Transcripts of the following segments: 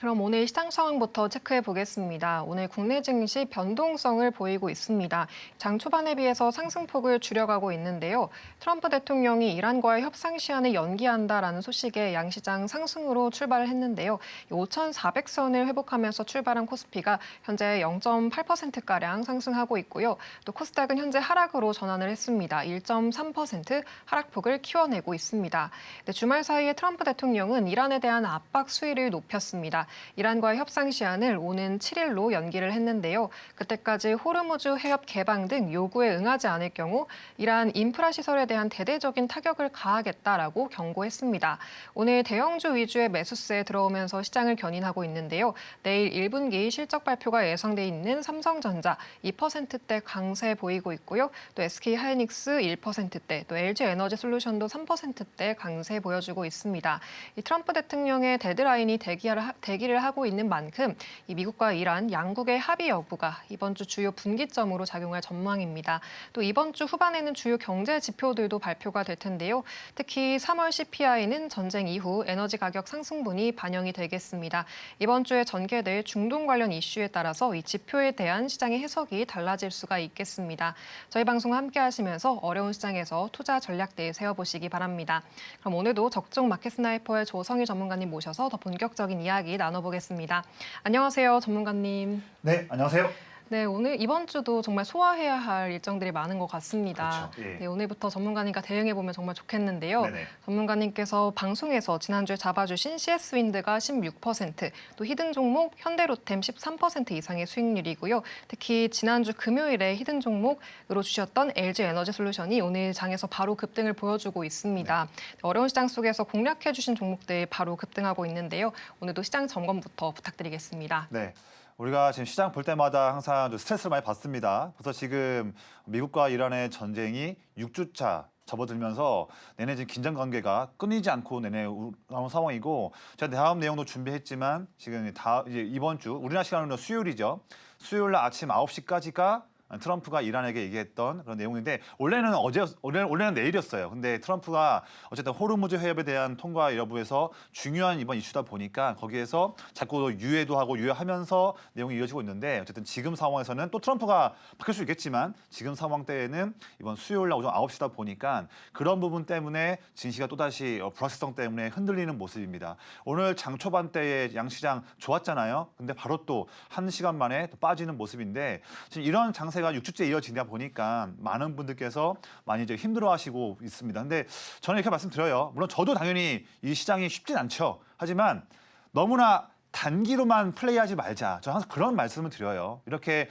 그럼 오늘 시장 상황부터 체크해 보겠습니다. 오늘 국내 증시 변동성을 보이고 있습니다. 장 초반에 비해서 상승폭을 줄여가고 있는데요. 트럼프 대통령이 이란과의 협상 시한을 연기한다라는 소식에 양시장 상승으로 출발을 했는데요. 5,400선을 회복하면서 출발한 코스피가 현재 0.8%가량 상승하고 있고요. 또 코스닥은 현재 하락으로 전환을 했습니다. 1.3% 하락폭을 키워내고 있습니다. 주말 사이에 트럼프 대통령은 이란에 대한 압박 수위를 높였습니다. 이란과의 협상 시한을 오는 7일로 연기를 했는데요. 그때까지 호르무즈 해협 개방 등 요구에 응하지 않을 경우 이란 인프라 시설에 대한 대대적인 타격을 가하겠다라고 경고했습니다. 오늘 대형주 위주의 매수세에 들어오면서 시장을 견인하고 있는데요. 내일 1분기 실적 발표가 예상돼 있는 삼성전자 2%대 강세 보이고 있고요. 또 SK하이닉스 1%대, 또 LG에너지솔루션도 3%대 강세 보여주고 있습니다. 이 트럼프 대통령의 데드라인이 대기를 하고 있는 만큼 이 미국과 이란 양국의 합의 여부가 이번 주 주요 분기점으로 작용할 전망입니다. 또 이번 주 후반에는 주요 경제 지표들도 발표가 될 텐데요. 특히 3월 CPI는 전쟁 이후 에너지 가격 상승분이 반영이 되겠습니다. 이번 주에 전개될 중동 관련 이슈에 따라서 이 지표에 대한 시장의 해석이 달라질 수가 있겠습니다. 저희 방송 함께 하시면서 어려운 시장에서 투자 전략들 세워보시기 바랍니다. 그럼 오늘도 적중 마켓 스나이퍼의 조성희 전문가님 모셔서 더 본격적인 이야기 나눠보겠습니다. 안녕하세요, 전문가님. 네, 안녕하세요. 네, 오늘 이번 주도 정말 소화해야 할 일정들이 많은 것 같습니다. 그렇죠. 예. 네, 오늘부터 전문가님과 대응해보면 정말 좋겠는데요. 네네. 전문가님께서 방송에서 지난주에 잡아주신 CS윈드가 16%, 또 히든 종목 현대로템 13% 이상의 수익률이고요. 특히 지난주 금요일에 히든 종목으로 주셨던 LG에너지솔루션이 오늘 장에서 바로 급등을 보여주고 있습니다. 네. 어려운 시장 속에서 공략해주신 종목들 바로 급등하고 있는데요. 오늘도 시장 점검부터 부탁드리겠습니다. 네. 우리가 지금 시장 볼 때마다 항상 좀 스트레스를 많이 받습니다. 그래서 지금 미국과 이란의 전쟁이 6주차 접어들면서 내내 지금 긴장 관계가 끊이지 않고 내내 나온 상황이고, 제가 다음 내용도 준비했지만 지금 이제 이번 주 우리나라 시간으로 수요일이죠. 수요일 날 아침 9시까지가 트럼프가 이란에게 얘기했던 그런 내용인데, 원래는 내일이었어요. 근데 트럼프가 어쨌든 호르무즈 해협에 대한 통과 여부에서 중요한 이번 이슈다 보니까 거기에서 자꾸 유예도 하고 유예하면서 내용이 이어지고 있는데, 어쨌든 지금 상황에서는 또 트럼프가 바뀔 수 있겠지만 지금 상황대에는 이번 수요일 날 오전 9시다 보니까 그런 부분 때문에 증시가 또다시 불확실성 때문에 흔들리는 모습입니다. 오늘 장 초반대에 양시장 좋았잖아요. 근데 바로 또 1시간 만에 또 빠지는 모습인데, 지금 이런 장세 가 6주째 이어지다 보니까 많은 분들께서 많이 이제 힘들어하시고 있습니다. 근데 저는 이렇게 말씀드려요. 물론 저도 당연히 이 시장이 쉽진 않죠. 하지만 너무나 단기로만 플레이하지 말자. 저는 항상 그런 말씀을 드려요. 이렇게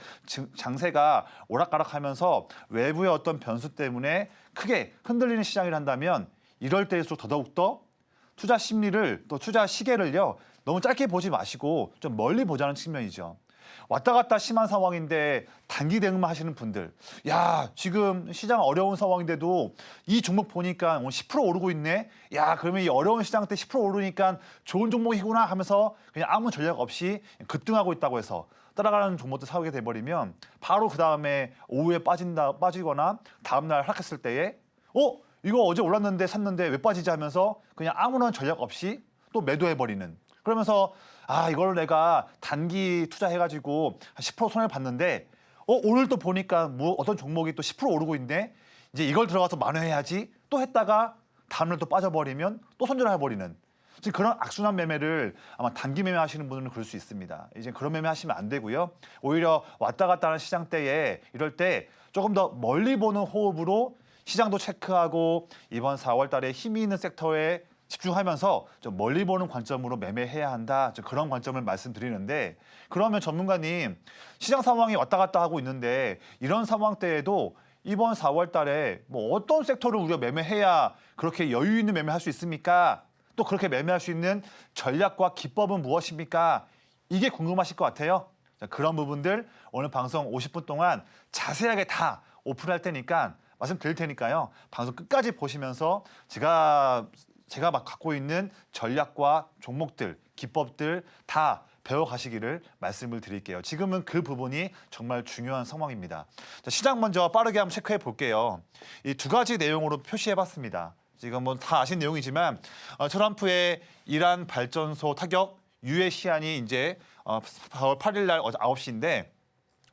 장세가 오락가락하면서 외부의 어떤 변수 때문에 크게 흔들리는 시장이란다면 이럴 때일수록 더더욱더 투자 심리를, 또 투자 시계를요, 너무 짧게 보지 마시고 좀 멀리 보자는 측면이죠. 왔다 갔다 심한 상황인데 단기 대응만 하시는 분들, 야, 지금 시장 어려운 상황인데도 이 종목 보니까 오늘 10% 오르고 있네. 야, 그러면 이 어려운 시장 때 10% 오르니까 좋은 종목이구나 하면서 그냥 아무 전략 없이 급등하고 있다고 해서 따라가는 종목들 사게 돼버리면 바로 그 다음에 오후에 빠지거나 다음날 하락했을 때에 이거 어제 올랐는데 샀는데 왜 빠지지 하면서 그냥 아무런 전략 없이 또 매도해버리는, 그러면서 이걸 내가 단기 투자해가지고 10% 손해를 봤는데 오늘 또 보니까 뭐 어떤 종목이 또 10% 오르고 있네. 이제 이걸 들어가서 만회해야지. 또 했다가 다음날 또 빠져버리면 또 손절해버리는, 지금 그런 악순환 매매를 아마 단기 매매 하시는 분들은 그럴 수 있습니다. 이제 그런 매매 하시면 안 되고요. 오히려 왔다 갔다 하는 시장대에 이럴 때 조금 더 멀리 보는 호흡으로 시장도 체크하고 이번 4월 달에 힘이 있는 섹터에 집중하면서 좀 멀리 보는 관점으로 매매해야 한다. 그런 관점을 말씀드리는데, 그러면 전문가님, 시장 상황이 왔다 갔다 하고 있는데 이런 상황 때에도 이번 4월 달에 뭐 어떤 섹터를 우리가 매매해야 그렇게 여유 있는 매매할 수 있습니까? 또 그렇게 매매할 수 있는 전략과 기법은 무엇입니까? 이게 궁금하실 것 같아요. 그런 부분들 오늘 방송 50분 동안 자세하게 다 오픈할 테니까 말씀드릴 테니까요. 방송 끝까지 보시면서 제가 막 갖고 있는 전략과 종목들, 기법들 다 배워가시기를 말씀을 드릴게요. 지금은 그 부분이 정말 중요한 상황입니다. 자, 시장 먼저 빠르게 한번 체크해 볼게요. 이 두 가지 내용으로 표시해봤습니다. 지금 뭐 다 아신 내용이지만 트럼프의 이란 발전소 타격 유예 시한이 이제 4월 8일 날 9시인데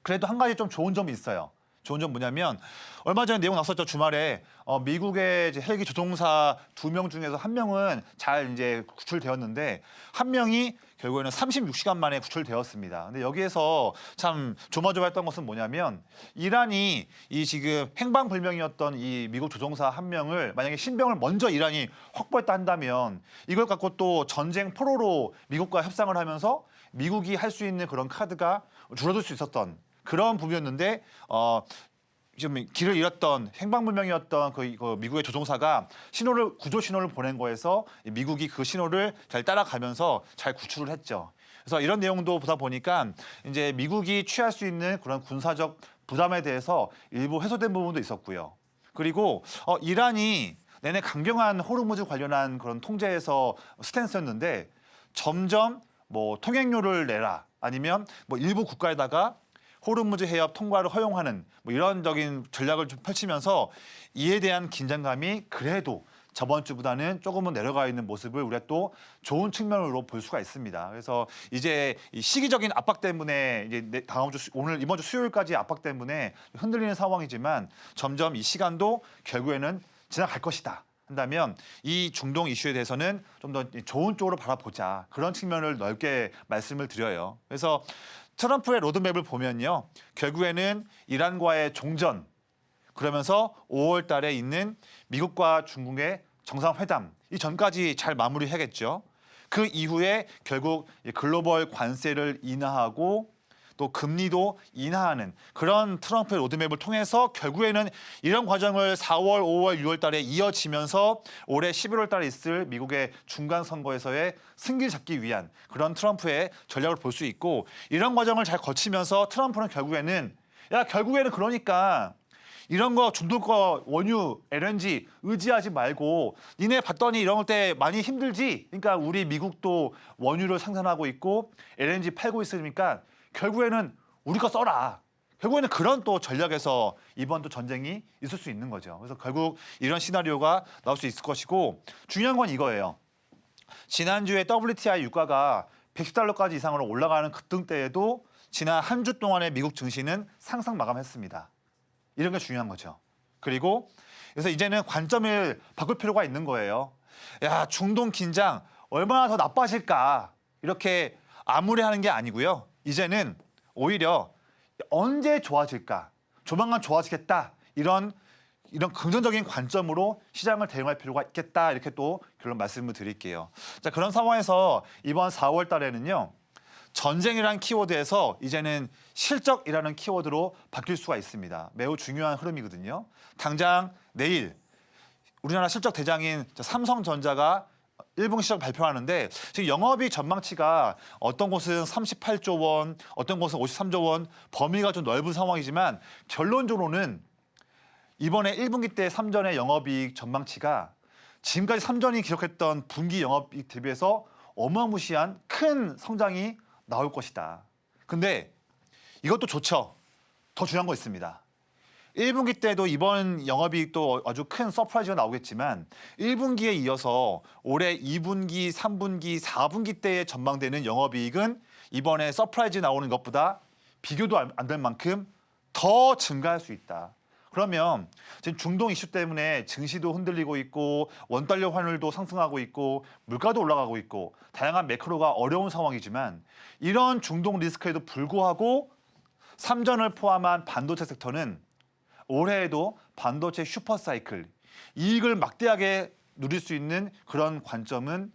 그래도 한 가지 좀 좋은 점이 있어요. 좋은 점 뭐냐면 얼마 전에 내용 나왔었죠. 주말에 미국의 이제 헬기 조종사 2명 중에서 한 명은 잘 이제 구출되었는데 한 명이 결국에는 36시간 만에 구출되었습니다. 근데 여기에서 참 조마조마했던 것은 뭐냐면 이란이 이 지금 행방불명이었던 이 미국 조종사 한 명을 만약에 신병을 먼저 이란이 확보했다 한다면 이걸 갖고 또 전쟁 포로로 미국과 협상을 하면서 미국이 할 수 있는 그런 카드가 줄어들 수 있었던 그런 부분이었는데 좀 길을 잃었던 행방불명이었던 그 미국의 조종사가 구조 신호를 보낸 거에서 미국이 그 신호를 잘 따라가면서 잘 구출을 했죠. 그래서 이런 내용도 보다 보니까 이제 미국이 취할 수 있는 그런 군사적 부담에 대해서 일부 해소된 부분도 있었고요. 그리고 이란이 내내 강경한 호르무즈 관련한 그런 통제에서 스탠스였는데 점점 뭐 통행료를 내라 아니면 뭐 일부 국가에다가 호르무즈 해협 통과를 허용하는 뭐 이런적인 전략을 좀 펼치면서 이에 대한 긴장감이 그래도 저번 주보다는 조금은 내려가 있는 모습을 우리가 또 좋은 측면으로 볼 수가 있습니다. 그래서 이제 이 시기적인 압박 때문에 이제 다음 주 이번 주 수요일까지 압박 때문에 흔들리는 상황이지만 점점 이 시간도 결국에는 지나갈 것이다. 한다면 이 중동 이슈에 대해서는 좀 더 좋은 쪽으로 바라보자. 그런 측면을 넓게 말씀을 드려요. 그래서 트럼프의 로드맵을 보면요. 결국에는 이란과의 종전, 그러면서 5월 달에 있는 미국과 중국의 정상회담, 이 전까지 잘 마무리해야겠죠. 그 이후에 결국 글로벌 관세를 인하하고 또 금리도 인하하는 그런 트럼프의 로드맵을 통해서 결국에는 이런 과정을 4월, 5월, 6월 달에 이어지면서 올해 11월 달에 있을 미국의 중간 선거에서의 승기를 잡기 위한 그런 트럼프의 전략을 볼 수 있고 이런 과정을 잘 거치면서 트럼프는 결국에는 그러니까 이런 거 중동 거 원유, LNG 의지하지 말고 니네 봤더니 이런 때 많이 힘들지? 그러니까 우리 미국도 원유를 생산하고 있고 LNG 팔고 있으니까 결국에는 우리 거 써라. 결국에는 그런 또 전략에서 이번 또 전쟁이 있을 수 있는 거죠. 그래서 결국 이런 시나리오가 나올 수 있을 것이고 중요한 건 이거예요. 지난주에 WTI 유가가 110달러까지 이상으로 올라가는 급등대에도 지난 한 주 동안의 미국 증시는 상승 마감했습니다. 이런 게 중요한 거죠. 그리고 그래서 이제는 관점을 바꿀 필요가 있는 거예요. 야, 중동 긴장 얼마나 더 나빠질까 이렇게 암울해하는 게 아니고요. 이제는 오히려 언제 좋아질까? 조만간 좋아지겠다. 이런 긍정적인 관점으로 시장을 대응할 필요가 있겠다. 이렇게 또 결론 말씀을 드릴게요. 자, 그런 상황에서 이번 4월 달에는요. 전쟁이라는 키워드에서 이제는 실적이라는 키워드로 바뀔 수가 있습니다. 매우 중요한 흐름이거든요. 당장 내일 우리나라 실적 대장인 삼성전자가 1분기 실적 발표하는데 지금 영업이익 전망치가 어떤 곳은 38조 원, 어떤 곳은 53조 원 범위가 좀 넓은 상황이지만 결론적으로는 이번에 1분기 때 삼전의 영업이익 전망치가 지금까지 삼전이 기록했던 분기 영업이익 대비해서 어마무시한 큰 성장이 나올 것이다. 근데 이것도 좋죠. 더 중요한 거 있습니다. 1분기 때도 이번 영업이익도 아주 큰 서프라이즈가 나오겠지만 1분기에 이어서 올해 2분기, 3분기, 4분기 때에 전망되는 영업이익은 이번에 서프라이즈 나오는 것보다 비교도 안 될 만큼 더 증가할 수 있다. 그러면 지금 중동 이슈 때문에 증시도 흔들리고 있고 원달러 환율도 상승하고 있고 물가도 올라가고 있고 다양한 매크로가 어려운 상황이지만 이런 중동 리스크에도 불구하고 삼전을 포함한 반도체 섹터는 올해에도 반도체 슈퍼사이클, 이익을 막대하게 누릴 수 있는 그런 관점은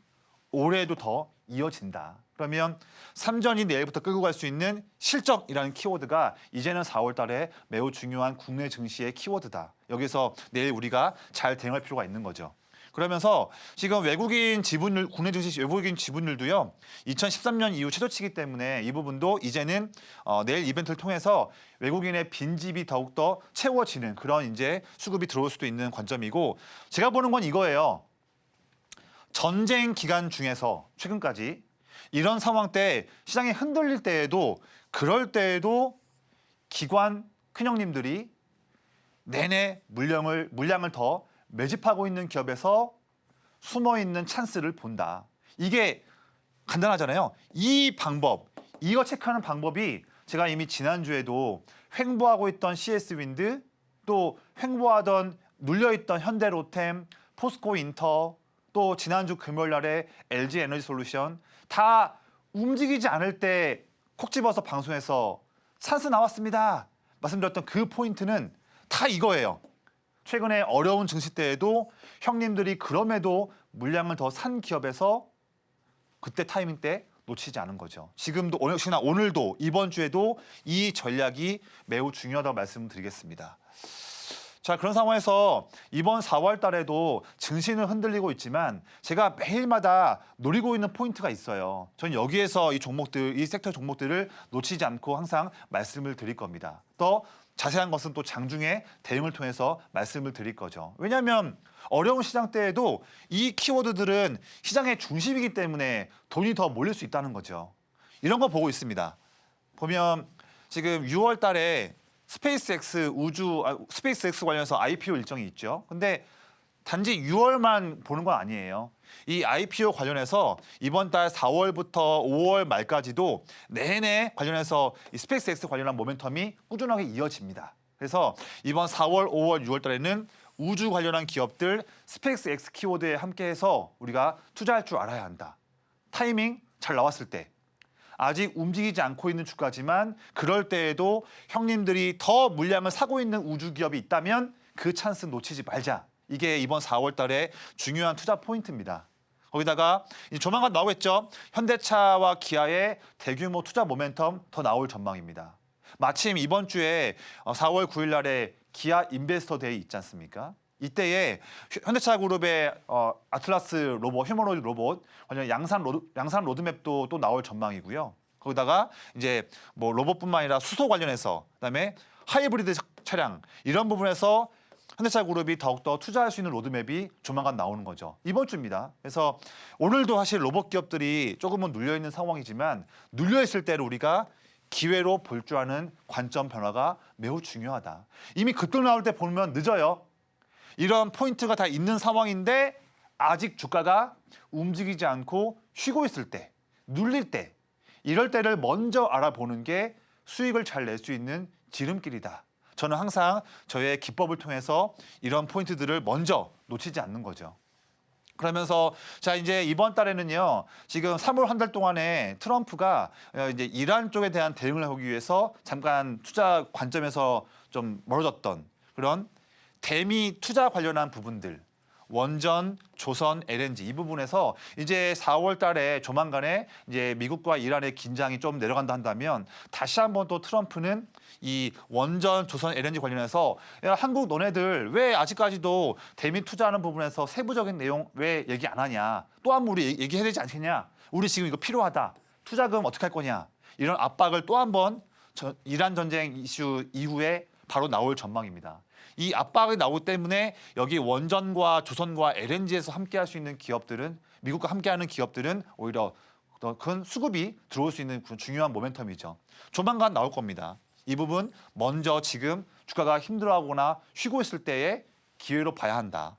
올해에도 더 이어진다. 그러면 삼전이 내일부터 끌고 갈 수 있는 실적이라는 키워드가 이제는 4월 달에 매우 중요한 국내 증시의 키워드다. 여기서 내일 우리가 잘 대응할 필요가 있는 거죠. 그러면서 지금 외국인 지분율, 국내 증시 외국인 지분율도요. 2013년 이후 최저치기 때문에 이 부분도 이제는 내일 이벤트를 통해서 외국인의 빈집이 더욱더 채워지는 그런 이제 수급이 들어올 수도 있는 관점이고 제가 보는 건 이거예요. 전쟁 기간 중에서 최근까지 이런 상황 때 시장이 흔들릴 때에도 그럴 때에도 기관 큰형님들이 내내 물량을 더 매집하고 있는 기업에서 숨어있는 찬스를 본다. 이게 간단하잖아요. 이 방법, 이거 체크하는 방법이 제가 이미 지난주에도 횡보하고 있던 CS-윈드, 또 횡보하던 눌려있던 현대로템, 포스코인터, 또 지난주 금요일 날에 LG에너지솔루션 다 움직이지 않을 때 콕 집어서 방송에서 찬스 나왔습니다 말씀드렸던 그 포인트는 다 이거예요. 최근에 어려운 증시 때에도 형님들이 그럼에도 물량을 더 산 기업에서 그때 타이밍 때 놓치지 않은 거죠. 지금도 역시나 오늘도 이번 주에도 이 전략이 매우 중요하다고 말씀드리겠습니다. 자, 그런 상황에서 이번 4월 달에도 증시는 흔들리고 있지만 제가 매일마다 노리고 있는 포인트가 있어요. 저는 여기에서 이 종목들, 이 섹터 종목들을 놓치지 않고 항상 말씀을 드릴 겁니다. 더 자세한 것은 또 장중에 대응을 통해서 말씀을 드릴 거죠. 왜냐하면 어려운 시장 때에도 이 키워드들은 시장의 중심이기 때문에 돈이 더 몰릴 수 있다는 거죠. 이런 거 보고 있습니다. 보면 지금 6월 달에 스페이스X 스페이스X 관련해서 IPO 일정이 있죠. 근데 단지 6월만 보는 건 아니에요. 이 IPO 관련해서 이번 달 4월부터 5월 말까지도 내내 관련해서 이 스페이스X 관련한 모멘텀이 꾸준하게 이어집니다. 그래서 이번 4월, 5월, 6월 달에는 우주 관련한 기업들 스페이스X 키워드에 함께해서 우리가 투자할 줄 알아야 한다. 타이밍 잘 나왔을 때. 아직 움직이지 않고 있는 주가지만 그럴 때에도 형님들이 더 물량을 사고 있는 우주 기업이 있다면 그 찬스 놓치지 말자. 이게 이번 4월 달에 중요한 투자 포인트입니다. 거기다가 이제 조만간 나오겠죠. 현대차와 기아의 대규모 투자 모멘텀 더 나올 전망입니다. 마침 이번 주에 4월 9일 날에 기아 인베스터 데이 있지 않습니까? 이때에 현대차 그룹의 아틀라스 로봇, 휴머노이드 로봇 관련 양산 로드맵도 또 나올 전망이고요. 거기다가 이제 뭐 로봇뿐만 아니라 수소 관련해서 그다음에 하이브리드 차량 이런 부분에서 현대차 그룹이 더욱더 투자할 수 있는 로드맵이 조만간 나오는 거죠. 이번 주입니다. 그래서 오늘도 사실 로봇 기업들이 조금은 눌려있는 상황이지만 눌려있을 때를 우리가 기회로 볼 줄 아는 관점 변화가 매우 중요하다. 이미 급등 나올 때 보면 늦어요. 이런 포인트가 다 있는 상황인데 아직 주가가 움직이지 않고 쉬고 있을 때, 눌릴 때, 이럴 때를 먼저 알아보는 게 수익을 잘 낼 수 있는 지름길이다. 저는 항상 저의 기법을 통해서 이런 포인트들을 먼저 놓치지 않는 거죠. 그러면서 자 이제 이번 달에는요. 지금 3월 한 달 동안에 트럼프가 이제 이란 쪽에 대한 대응을 하기 위해서 잠깐 투자 관점에서 좀 멀어졌던 그런 대미 투자 관련한 부분들, 원전, 조선, LNG 이 부분에서 이제 4월 달에 조만간에 이제 미국과 이란의 긴장이 좀 내려간다 한다면 다시 한번 또 트럼프는 이 원전, 조선, LNG 관련해서 야, 한국 너네들 왜 아직까지도 대미 투자하는 부분에서 세부적인 내용 왜 얘기 안 하냐? 또 한 번 우리 얘기해야 되지 않겠냐? 우리 지금 이거 필요하다. 투자금 어떻게 할 거냐? 이런 압박을 또 한 번 이란 전쟁 이슈 이후에 바로 나올 전망입니다. 이 압박이 나오기 때문에 여기 원전과 조선과 LNG에서 함께할 수 있는 기업들은 미국과 함께하는 기업들은 오히려 더 큰 수급이 들어올 수 있는 중요한 모멘텀이죠. 조만간 나올 겁니다. 이 부분 먼저 지금 주가가 힘들어하거나 쉬고 있을 때의 기회로 봐야 한다.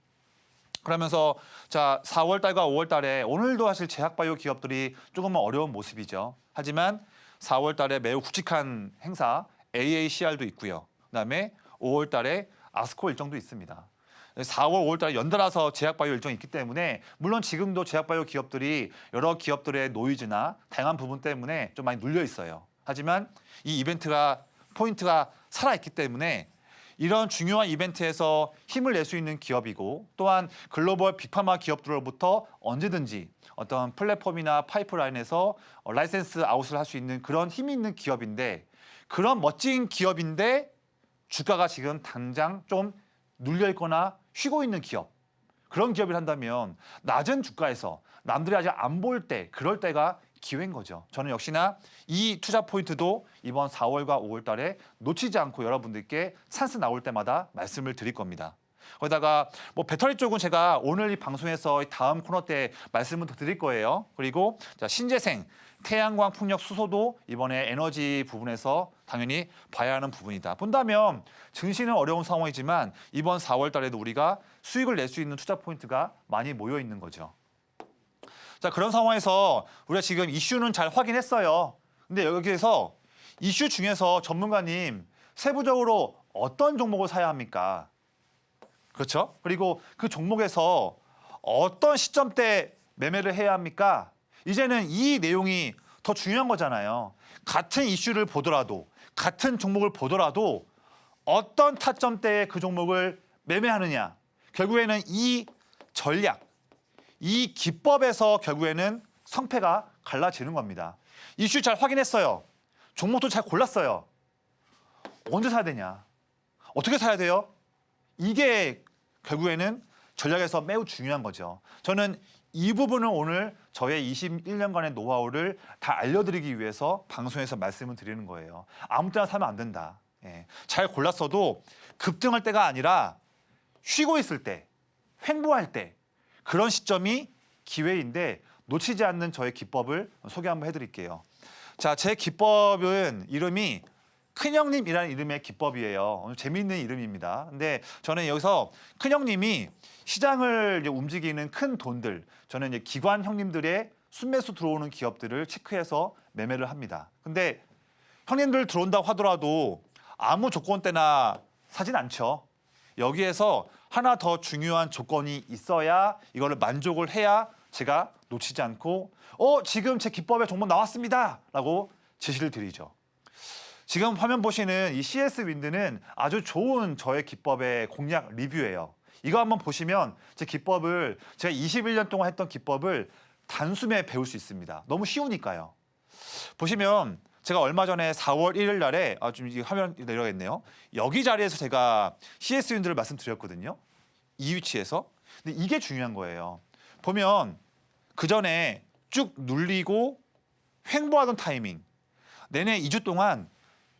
그러면서 자 4월 달과 5월 달에 오늘도 사실 제약바이오 기업들이 조금은 어려운 모습이죠. 하지만 4월 달에 매우 굵직한 행사 AACR도 있고요. 그다음에 5월 달에 아스코 일정도 있습니다. 4월, 5월 달에 연달아서 제약바이오 일정이 있기 때문에 물론 지금도 제약바이오 기업들이 여러 기업들의 노이즈나 다양한 부분 때문에 좀 많이 눌려 있어요. 하지만 이 이벤트가 포인트가 살아있기 때문에 이런 중요한 이벤트에서 힘을 낼 수 있는 기업이고 또한 글로벌 빅파마 기업들로부터 언제든지 어떤 플랫폼이나 파이프라인에서 라이센스 아웃을 할 수 있는 그런 힘이 있는 기업인데 그런 멋진 기업인데 주가가 지금 당장 좀 눌려 있거나 쉬고 있는 기업. 그런 기업을 한다면 낮은 주가에서 남들이 아직 안 볼 때 그럴 때가 기회인 거죠. 저는 역시나 이 투자 포인트도 이번 4월과 5월 달에 놓치지 않고 여러분들께 찬스 나올 때마다 말씀을 드릴 겁니다. 거기다가 뭐 배터리 쪽은 제가 오늘 이 방송에서 다음 코너 때 말씀을 더 드릴 거예요. 그리고 자, 신재생, 태양광, 풍력, 수소도 이번에 에너지 부분에서 당연히 봐야 하는 부분이다. 본다면 증시는 어려운 상황이지만 이번 4월 달에도 우리가 수익을 낼 수 있는 투자 포인트가 많이 모여 있는 거죠. 자, 그런 상황에서 우리가 지금 이슈는 잘 확인했어요. 근데 여기에서 이슈 중에서 전문가님 세부적으로 어떤 종목을 사야 합니까? 그렇죠? 그리고 그 종목에서 어떤 시점대 매매를 해야 합니까? 이제는 이 내용이 더 중요한 거잖아요. 같은 이슈를 보더라도, 같은 종목을 보더라도 어떤 타점대에 그 종목을 매매하느냐. 결국에는 이 전략, 이 기법에서 결국에는 성패가 갈라지는 겁니다. 이슈 잘 확인했어요. 종목도 잘 골랐어요. 언제 사야 되냐? 어떻게 사야 돼요? 이게 결국에는 전략에서 매우 중요한 거죠. 저는 이 부분을 오늘 저의 21년간의 노하우를 다 알려드리기 위해서 방송에서 말씀을 드리는 거예요. 아무 때나 사면 안 된다. 예. 잘 골랐어도 급등할 때가 아니라 쉬고 있을 때, 횡보할 때 그런 시점이 기회인데 놓치지 않는 저의 기법을 소개 한번 해드릴게요. 자, 제 기법은 이름이 큰형님이라는 이름의 기법이에요. 재미있는 이름입니다. 근데 저는 여기서 큰형님이 시장을 이제 움직이는 큰 돈들, 저는 이제 기관 형님들의 순매수 들어오는 기업들을 체크해서 매매를 합니다. 근데 형님들 들어온다고 하더라도 아무 조건 때나 사진 않죠. 여기에서 하나 더 중요한 조건이 있어야 이거를 만족을 해야 제가 놓치지 않고 지금 제 기법에 종목 나왔습니다 라고 제시를 드리죠. 지금 화면 보시는 이 CS 윈드는 아주 좋은 저의 기법의 공략 리뷰예요. 이거 한번 보시면 제 기법을 제가 21년 동안 했던 기법을 단숨에 배울 수 있습니다. 너무 쉬우니까요. 보시면 제가 얼마 전에 4월 1일 날에 좀 이 화면 내려야겠네요. 여기 자리에서 제가 CS 윈드를 말씀드렸거든요. 이 위치에서. 근데 이게 중요한 거예요. 보면 그 전에 쭉 눌리고 횡보하던 타이밍, 내내 2주 동안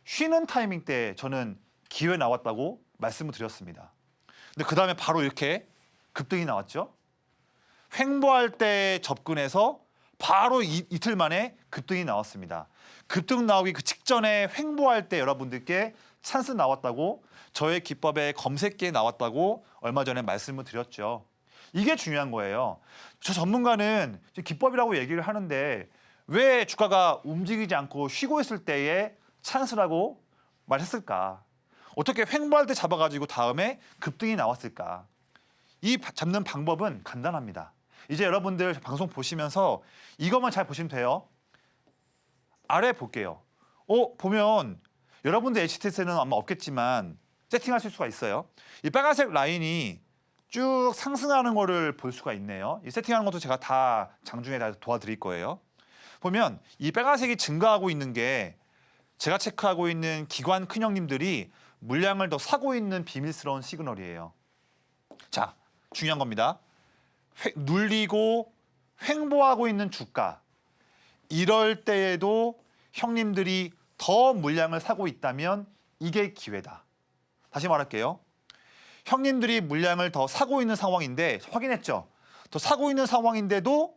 쉬는 타이밍 때 저는 기회 나왔다고 말씀을 드렸습니다. 근데 그 다음에 바로 이렇게 급등이 나왔죠. 횡보할 때 접근해서 바로 이틀 만에 급등이 나왔습니다. 급등 나오기 그 직전에 횡보할 때 여러분들께 찬스 나왔다고 저의 기법에 검색기에 나왔다고 얼마 전에 말씀을 드렸죠. 이게 중요한 거예요. 저 전문가는 기법이라고 얘기를 하는데 왜 주가가 움직이지 않고 쉬고 있을 때에 찬스라고 말했을까? 어떻게 횡보할 때 잡아가지고 다음에 급등이 나왔을까? 이 잡는 방법은 간단합니다. 이제 여러분들 방송 보시면서 이것만 잘 보시면 돼요. 아래 볼게요. 보면 여러분들 HTS는 아마 없겠지만 세팅하실 수가 있어요. 이 빨간색 라인이 쭉 상승하는 거를 볼 수가 있네요. 이 세팅하는 것도 제가 다 장중에 다 도와드릴 거예요. 보면 이 빨간색이 증가하고 있는 게 제가 체크하고 있는 기관 큰형님들이 물량을 더 사고 있는 비밀스러운 시그널이에요. 자, 중요한 겁니다. 눌리고 횡보하고 있는 주가. 이럴 때에도 형님들이 더 물량을 사고 있다면 이게 기회다. 다시 말할게요. 형님들이 물량을 더 사고 있는 상황인데 확인했죠? 더 사고 있는 상황인데도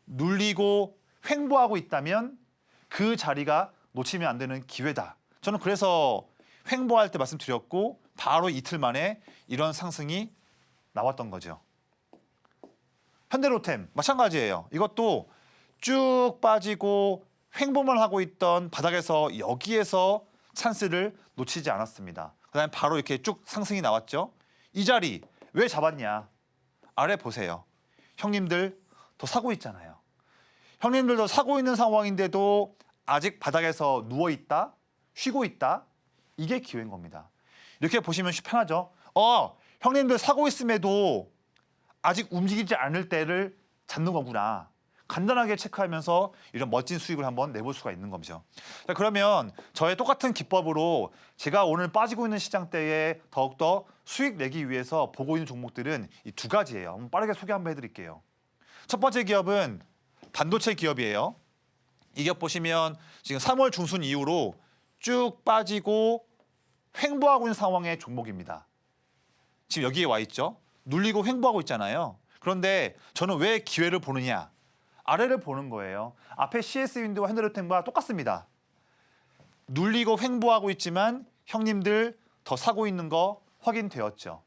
눌리고 횡보하고 있다면 그 자리가 놓치면 안 되는 기회다. 저는 그래서 횡보할 때 말씀드렸고 바로 이틀 만에 이런 상승이 나왔던 거죠. 현대로템 마찬가지예요. 이것도 쭉 빠지고 횡보만 하고 있던 바닥에서 여기에서 찬스를 놓치지 않았습니다. 그다음에 바로 이렇게 쭉 상승이 나왔죠. 이 자리 왜 잡았냐? 아래 보세요. 형님들 더 사고 있잖아요. 형님들도 사고 있는 상황인데도 아직 바닥에서 누워 있다, 쉬고 있다. 이게 기회인 겁니다. 이렇게 보시면 편하죠. 형님들 사고 있음에도 아직 움직이지 않을 때를 잡는 거구나. 간단하게 체크하면서 이런 멋진 수익을 한번 내볼 수가 있는 거죠. 자, 그러면 저의 똑같은 기법으로 제가 오늘 빠지고 있는 시장대에 더욱더 수익 내기 위해서 보고 있는 종목들은 이 두 가지예요. 빠르게 소개 한번 해드릴게요. 첫 번째 기업은 반도체 기업이에요. 이 기업 보시면 지금 3월 중순 이후로 쭉 빠지고 횡보하고 있는 상황의 종목입니다. 지금 여기에 와 있죠. 눌리고 횡보하고 있잖아요. 그런데 저는 왜 기회를 보느냐? 아래를 보는 거예요. 앞에 CS 윈드와 현대로템과 똑같습니다. 눌리고 횡보하고 있지만 형님들 더 사고 있는 거 확인되었죠.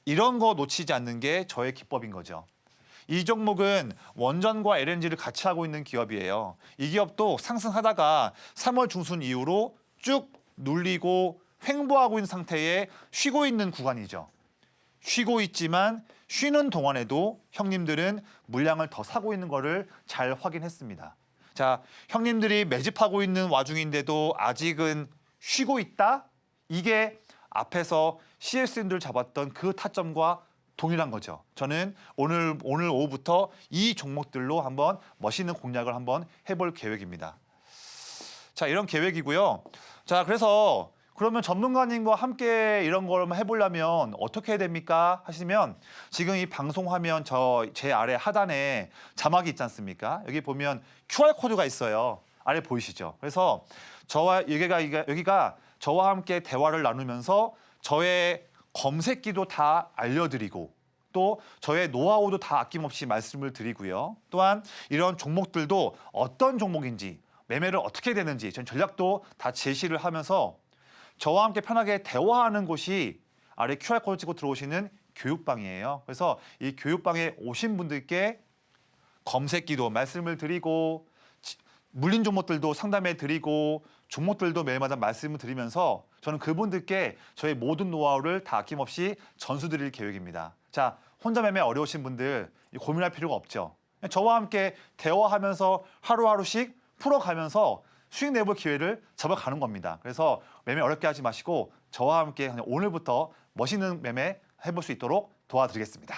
이런 거 놓치지 않는 게 저의 기법인 거죠. 이 종목은 원전과 LNG를 같이 하고 있는 기업이에요. 이 기업도 상승하다가 3월 중순 이후로 쭉 눌리고 횡보하고 있는 상태에 쉬고 있는 구간이죠. 쉬고 있지만 쉬는 동안에도 형님들은 물량을 더 사고 있는 거를 잘 확인했습니다. 자, 형님들이 매집하고 있는 와중인데도 아직은 쉬고 있다? 이게 앞에서 CS님들 잡았던 그 타점과 동일한 거죠. 저는 오늘 오후부터 이 종목들로 한번 멋있는 공략을 한번 해볼 계획입니다. 자, 이런 계획이고요. 자, 그래서 그러면 전문가님과 함께 이런 걸 해보려면 어떻게 해야 됩니까? 하시면 지금 이 방송 화면 제 아래 하단에 자막이 있지 않습니까? 여기 보면 QR코드가 있어요. 아래 보이시죠? 그래서 여기가 저와 함께 대화를 나누면서 저의 검색기도 다 알려드리고 또 저의 노하우도 다 아낌없이 말씀을 드리고요. 또한 이런 종목들도 어떤 종목인지 매매를 어떻게 되는지 전 전략도 다 제시를 하면서 저와 함께 편하게 대화하는 곳이 아래 QR코드 찍고 들어오시는 교육방이에요. 그래서 이 교육방에 오신 분들께 검색기도 말씀을 드리고 물린 종목들도 상담해 드리고 종목들도 매일마다 말씀을 드리면서 저는 그분들께 저의 모든 노하우를 다 아낌없이 전수 드릴 계획입니다. 자, 혼자 매매 어려우신 분들 고민할 필요가 없죠. 저와 함께 대화하면서 하루하루씩 풀어가면서 수익 내볼 기회를 잡아가는 겁니다. 그래서 매매 어렵게 하지 마시고 저와 함께 그냥 오늘부터 멋있는 매매 해볼 수 있도록 도와드리겠습니다.